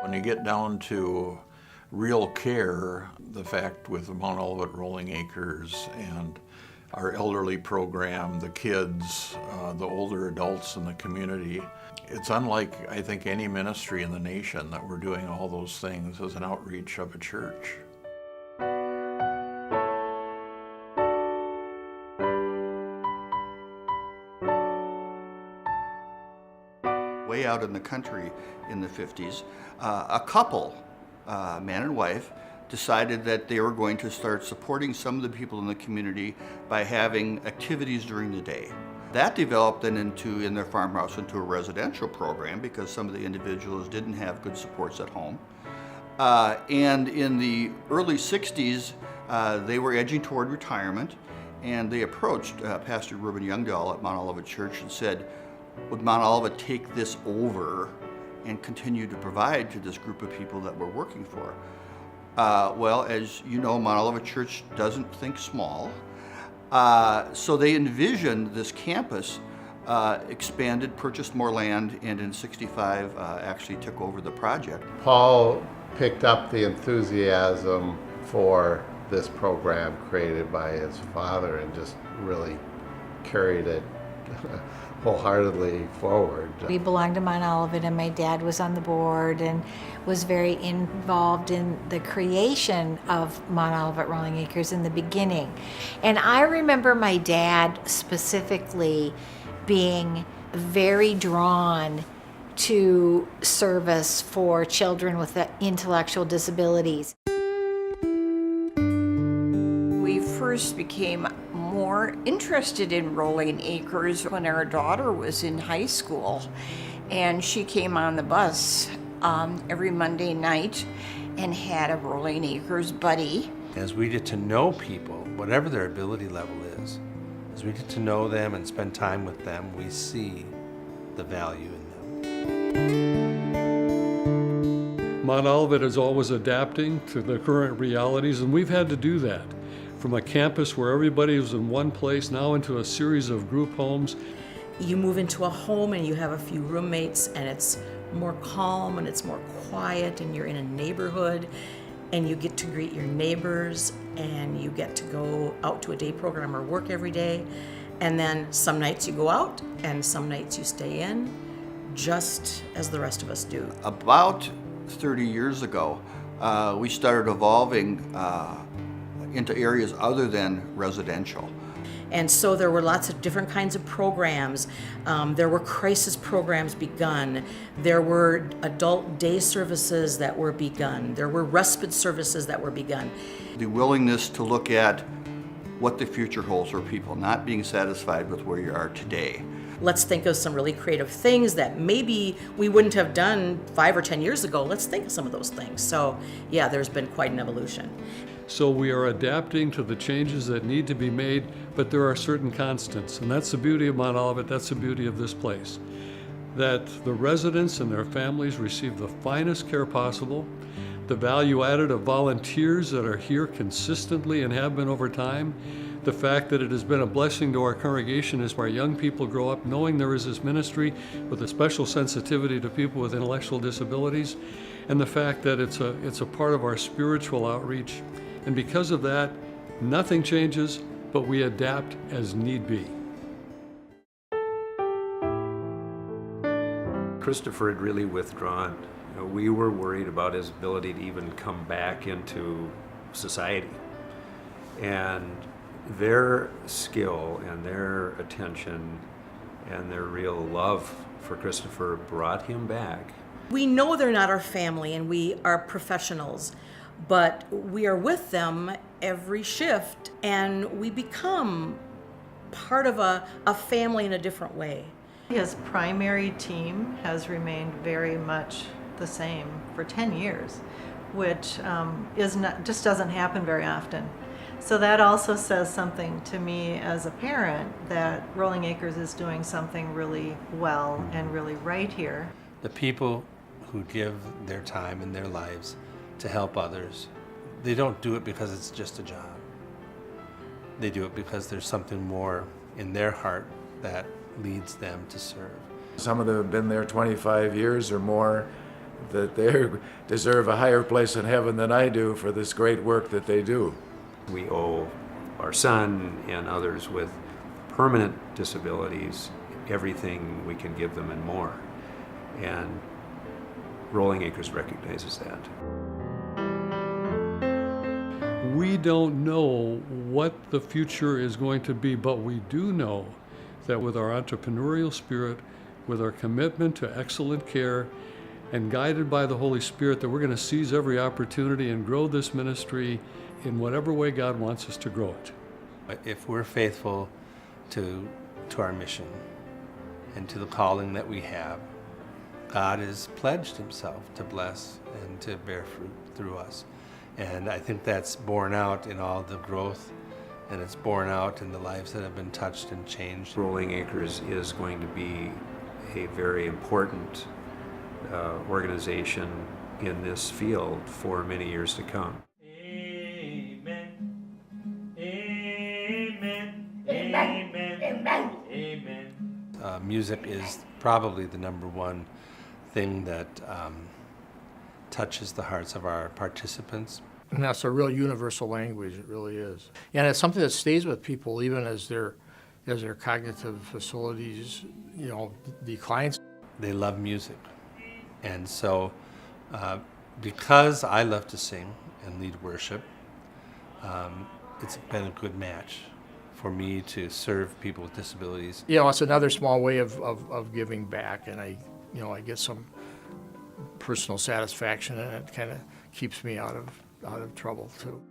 When you get down to real care, the fact with Mount Olivet Rolling Acres and our elderly program, the kids, the older adults in the community, it's unlike, I think, any ministry in the nation that we're doing all those things as an outreach of a church. Way out in the country in the 50s, a couple, man and wife, decided that they were going to start supporting some of the people in the community by having activities during the day. That developed then in their farmhouse into a residential program because some of the individuals didn't have good supports at home. And in the early 60s, they were edging toward retirement, and they approached Pastor Reuben Youngdahl at Mount Olivet Church and said, would Mount Olivet take this over and continue to provide to this group of people that we're working for? Well, as you know, Mount Olivet Church doesn't think small. So they envisioned this campus expanded, purchased more land, and in '65 actually took over the project. Paul picked up the enthusiasm for this program created by his father and just really carried it wholeheartedly forward. We belonged to Mount Olivet, and my dad was on the board and was very involved in the creation of Mount Olivet Rolling Acres in the beginning. And I remember my dad specifically being very drawn to service for children with intellectual disabilities. We first became more interested in Rolling Acres when our daughter was in high school, and she came on the bus every Monday night and had a Rolling Acres buddy. As we get to know people, whatever their ability level is, as we get to know them and spend time with them, we see the value in them. Mount Olivet is always adapting to the current realities, and we've had to do that. From a campus where everybody was in one place, now into a series of group homes. You move into a home and you have a few roommates, and it's more calm and it's more quiet, and you're in a neighborhood and you get to greet your neighbors, and you get to go out to a day program or work every day. And then some nights you go out and some nights you stay in, just as the rest of us do. About 30 years ago, we started evolving into areas other than residential. And so there were lots of different kinds of programs. There were crisis programs begun. There were adult day services that were begun. There were respite services that were begun. The willingness to look at what the future holds for people, not being satisfied with where you are today. Let's think of some really creative things that maybe we wouldn't have done 5 or 10 years ago. Let's think of some of those things. So yeah, there's been quite an evolution. So we are adapting to the changes that need to be made, but there are certain constants, and that's the beauty of Mount Olivet, that's the beauty of this place. That the residents and their families receive the finest care possible, the value added of volunteers that are here consistently and have been over time, the fact that it has been a blessing to our congregation as our young people grow up knowing there is this ministry with a special sensitivity to people with intellectual disabilities, and the fact that it's a part of our spiritual outreach. And because of that, nothing changes, but we adapt as need be. Christopher had really withdrawn. We were worried about his ability to even come back into society. And their skill and their attention and their real love for Christopher brought him back. We know they're not our family and we are professionals, but we are with them every shift, and we become part of a family in a different way. His primary team has remained very much the same for 10 years, which just doesn't happen very often. So that also says something to me as a parent, that Rolling Acres is doing something really well and really right here. The people who give their time and their lives to help others, they don't do it because it's just a job. They do it because there's something more in their heart that leads them to serve. Some of them have been there 25 years or more. that they deserve a higher place in heaven than I do for this great work that they do. We owe our son and others with permanent disabilities everything we can give them and more. And Rolling Acres recognizes that. We don't know what the future is going to be, but we do know that with our entrepreneurial spirit, with our commitment to excellent care, and guided by the Holy Spirit, that we're going to seize every opportunity and grow this ministry in whatever way God wants us to grow it. If we're faithful to our mission and to the calling that we have, God has pledged himself to bless and to bear fruit through us. And I think that's borne out in all the growth, and it's borne out in the lives that have been touched and changed. Rolling Acres is going to be a very important organization in this field for many years to come. Amen. Amen. Amen. Amen. Amen. Music is probably the number one thing that touches the hearts of our participants. And that's a real universal language, it really is. And it's something that stays with people even as their cognitive facilities, declines. They love music. And so because I love to sing and lead worship, it's been a good match for me to serve people with disabilities. It's another small way of giving back, and I get some personal satisfaction, and it kind of keeps me out of trouble too.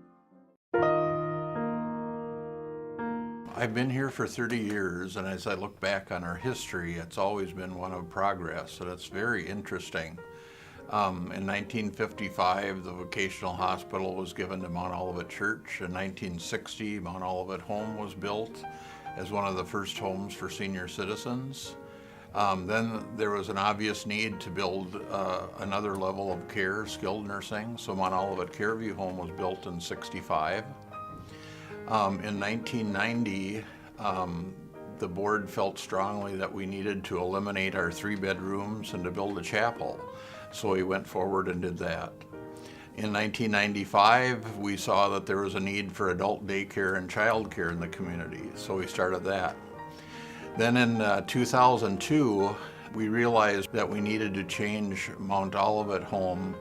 I've been here for 30 years, and as I look back on our history, it's always been one of progress, and it's very interesting. In 1955, the vocational hospital was given to Mount Olivet Church. In 1960, Mount Olivet Home was built as one of the first homes for senior citizens. Then there was an obvious need to build another level of care, skilled nursing, so Mount Olivet Careview Home was built in '65. In 1990, the board felt strongly that we needed to eliminate our 3 bedrooms and to build a chapel, so we went forward and did that. In 1995, we saw that there was a need for adult daycare and childcare in the community, so we started that. Then in 2002, we realized that we needed to change Mount Olivet Home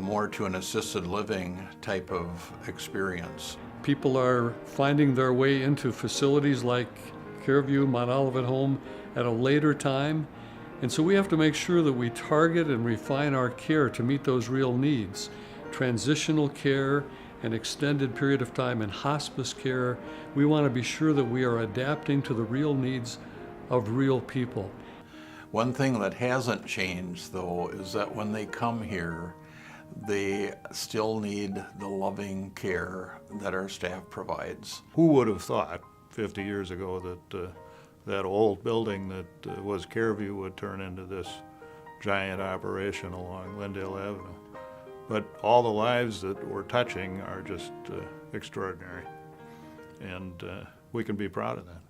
more to an assisted living type of experience. People are finding their way into facilities like Careview, Mount Olivet Home at a later time. And so we have to make sure that we target and refine our care to meet those real needs. Transitional care, an extended period of time in hospice care. We want to be sure that we are adapting to the real needs of real people. One thing that hasn't changed, though, is that when they come here, they still need the loving care that our staff provides. Who would have thought 50 years ago that that old building that was Careview would turn into this giant operation along Glendale Avenue? But all the lives that we're touching are just extraordinary, and we can be proud of that.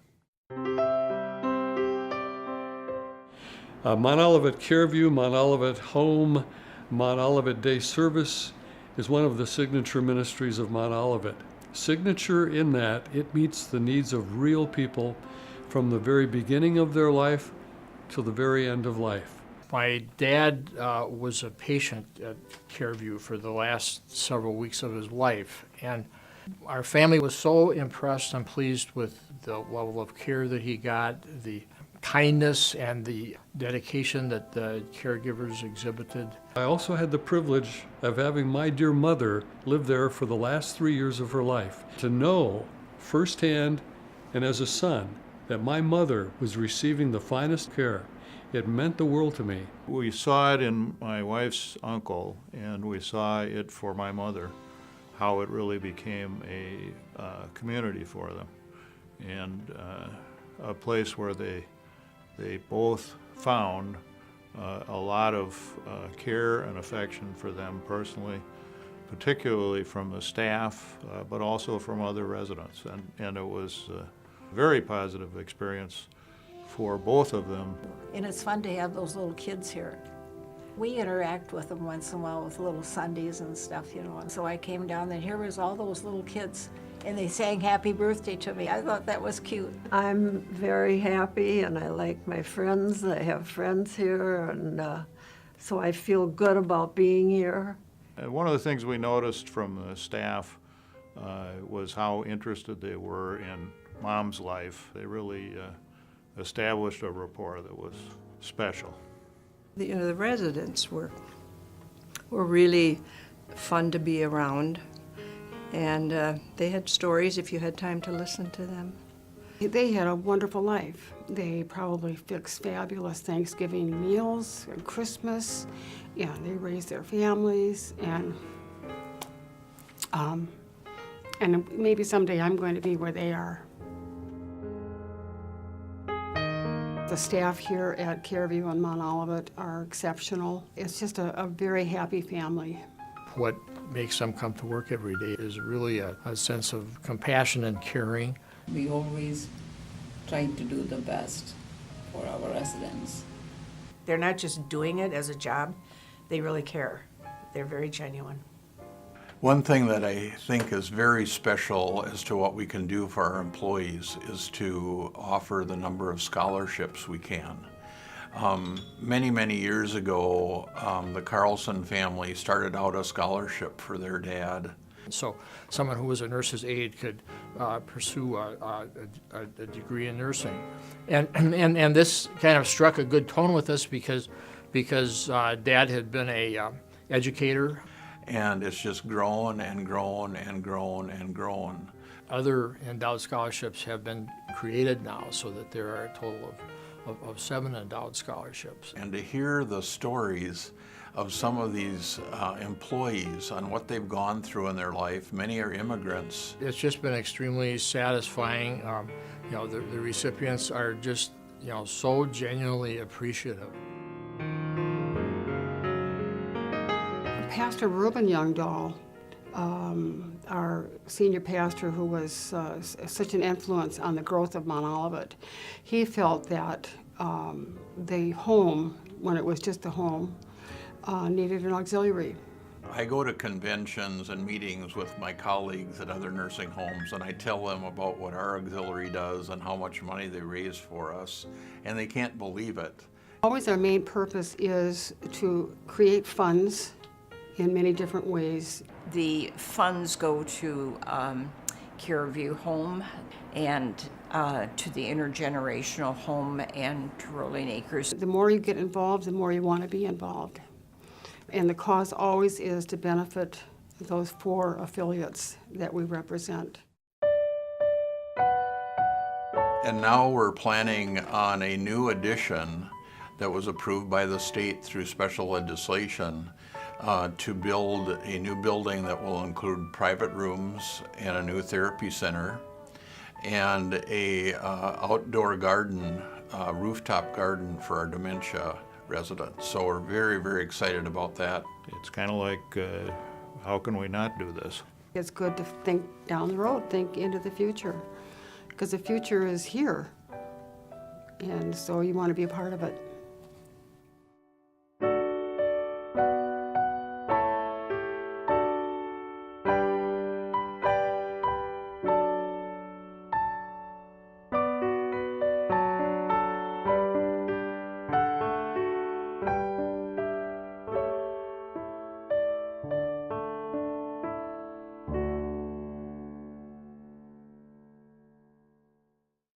Mount Olivet Careview, Mount Olivet Home, Mount Olivet Day Service is one of the signature ministries of Mount Olivet. Signature in that it meets the needs of real people from the very beginning of their life to the very end of life. My dad was a patient at Careview for the last several weeks of his life, and our family was so impressed and pleased with the level of care that he got, the kindness and the dedication that the caregivers exhibited. I also had the privilege of having my dear mother live there for the last 3 years of her life. To know firsthand and as a son that my mother was receiving the finest care, it meant the world to me. We saw it in my wife's uncle, and we saw it for my mother, how it really became a community for them, and a place where they both found a lot of care and affection for them personally, particularly from the staff, but also from other residents. And it was a very positive experience for both of them. And it's fun to have those little kids here. We interact with them once in a while with little Sundays and stuff, you know. And so I came down and here was all those little kids and they sang happy birthday to me. I thought that was cute. I'm very happy and I like my friends. I have friends here and so I feel good about being here. One of the things we noticed from the staff was how interested they were in Mom's life. They really established a rapport that was special. The residents were really fun to be around, and they had stories if you had time to listen to them. They had a wonderful life. They probably fixed fabulous Thanksgiving meals and Christmas, and they raised their families, and maybe someday I'm going to be where they are. The staff here at Careview and Mount Olivet are exceptional. It's just a very happy family. What makes them come to work every day is really a sense of compassion and caring. We always try to do the best for our residents. They're not just doing it as a job, they really care. They're very genuine. One thing that I think is very special as to what we can do for our employees is to offer the number of scholarships we can. Many years ago, the Carlson family started out a scholarship for their dad. So someone who was a nurse's aide could pursue a degree in nursing. And this kind of struck a good tone with us because Dad had been a educator. And it's just grown and grown and grown and grown. Other endowed scholarships have been created now so that there are a total of 7 endowed scholarships. And to hear the stories of some of these employees on what they've gone through in their life, many are immigrants. It's just been extremely satisfying. The recipients are just, so genuinely appreciative. Pastor Reuben Youngdahl, our senior pastor who was such an influence on the growth of Mount Olivet, he felt that the home, when it was just a home, needed an auxiliary. I go to conventions and meetings with my colleagues at other nursing homes and I tell them about what our auxiliary does and how much money they raise for us, and they can't believe it. Always our main purpose is to create funds in many different ways. The funds go to Careview Home and to the intergenerational home and to Rolling Acres. The more you get involved, the more you want to be involved. And the cause always is to benefit those 4 affiliates that we represent. And now we're planning on a new addition that was approved by the state through special legislation to build a new building that will include private rooms and a new therapy center and a outdoor garden, rooftop garden for our dementia residents. So we're very excited about that. It's kind of like, how can we not do this? It's good to think down the road, think into the future, because the future is here, and so you want to be a part of it.